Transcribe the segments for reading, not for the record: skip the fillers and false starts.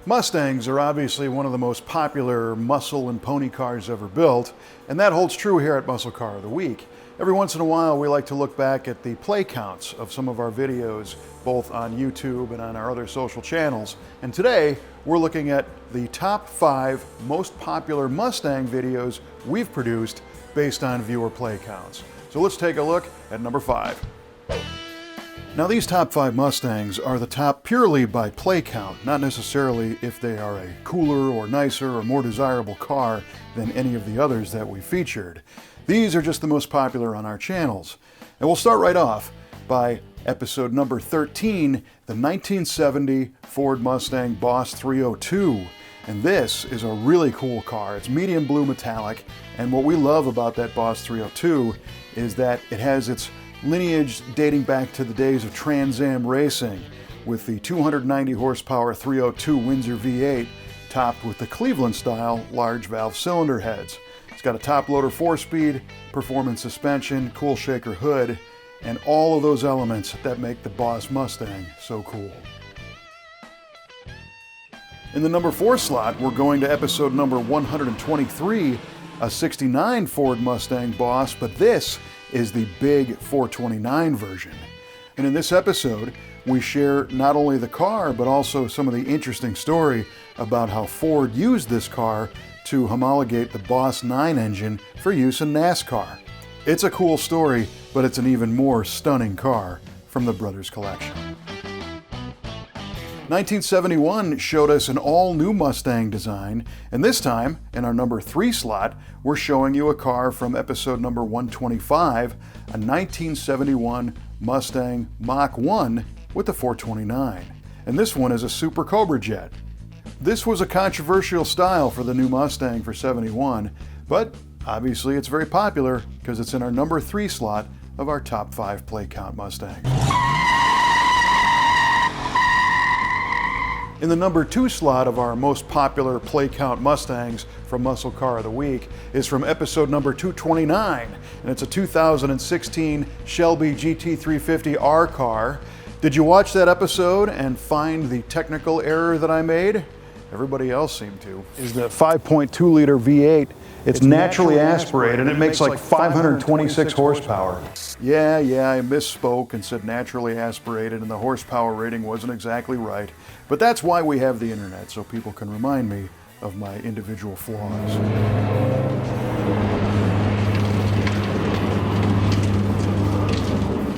Mustangs are obviously one of the most popular muscle and pony cars ever built, and that holds true here at Muscle Car of the Week. Every once in a while, we like to look back at the play counts of some of our videos, both on YouTube and on our other social channels. And today, we're looking at the top 5 most popular Mustang videos we've produced based on viewer play counts. So let's take a look at number 5. Now, these top 5 Mustangs are the top purely by play count, not necessarily if they are a cooler or nicer or more desirable car than any of the others that we featured. These are just the most popular on our channels. And we'll start right off by episode number 13, the 1970 Ford Mustang Boss 302. And this is a really cool car. It's medium blue metallic, and what we love about that Boss 302 is that it has its lineage dating back to the days of Trans Am racing, with the 290 horsepower 302 Windsor V8 topped with the Cleveland style large valve cylinder heads. It's got a top loader 4-speed, performance suspension, cool shaker hood, and all of those elements that make the Boss Mustang so cool. In the number 4 slot, we're going to episode number 123, a 69 Ford Mustang Boss, but this is the big 429 version. And in this episode, we share not only the car, but also some of the interesting story about how Ford used this car to homologate the Boss 9 engine for use in NASCAR. It's a cool story, but it's an even more stunning car from the Brothers Collection. 1971 showed us an all-new Mustang design, and this time, in our number 3 slot, we're showing you a car from episode number 125, a 1971 Mustang Mach 1 with the 429. And this one is a Super Cobra Jet. This was a controversial style for the new Mustang for 71, but obviously it's very popular because it's in our number 3 slot of our top 5 play count Mustangs. In the number 2 slot of our most popular play count Mustangs from Muscle Car of the Week is from episode number 229, and it's a 2016 Shelby GT350R car. Did you watch that episode and find the technical error that I made? Everybody else seemed to. Is the 5.2 liter V8. It's naturally aspirated and it makes like 526 horsepower. Yeah, I misspoke and said naturally aspirated, and the horsepower rating wasn't exactly right. But that's why we have the internet, so people can remind me of my individual flaws.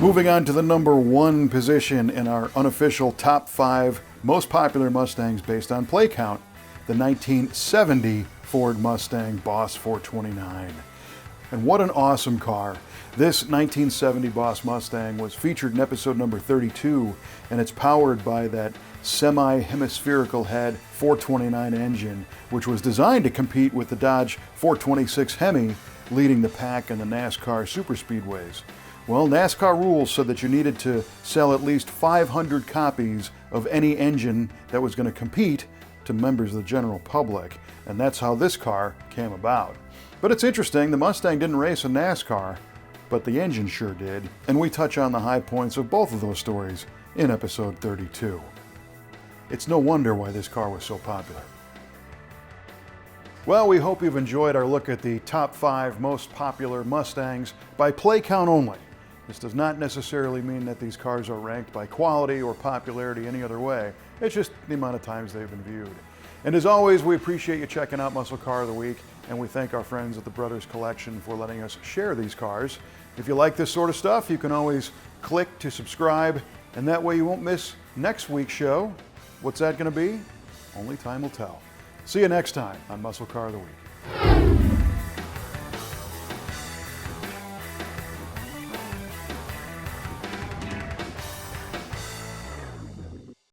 Moving on to the number 1 position in our unofficial top 5 most popular Mustangs based on play count, the 1970 Ford Mustang Boss 429. And what an awesome car. This 1970 Boss Mustang was featured in episode number 32, and it's powered by that semi-hemispherical head 429 engine, which was designed to compete with the Dodge 426 Hemi, leading the pack in the NASCAR superspeedways. Well, NASCAR rules said that you needed to sell at least 500 copies of any engine that was going to compete to members of the general public, and that's how this car came about. But it's interesting, the Mustang didn't race in NASCAR, but the engine sure did, and we touch on the high points of both of those stories in episode 32. It's no wonder why this car was so popular. Well, we hope you've enjoyed our look at the top 5 most popular Mustangs by play count only. This does not necessarily mean that these cars are ranked by quality or popularity any other way. It's just the amount of times they've been viewed. And as always, we appreciate you checking out Muscle Car of the Week, and we thank our friends at the Brothers Collection for letting us share these cars. If you like this sort of stuff, you can always click to subscribe, and that way you won't miss next week's show. What's that going to be? Only time will tell. See you next time on Muscle Car of the Week.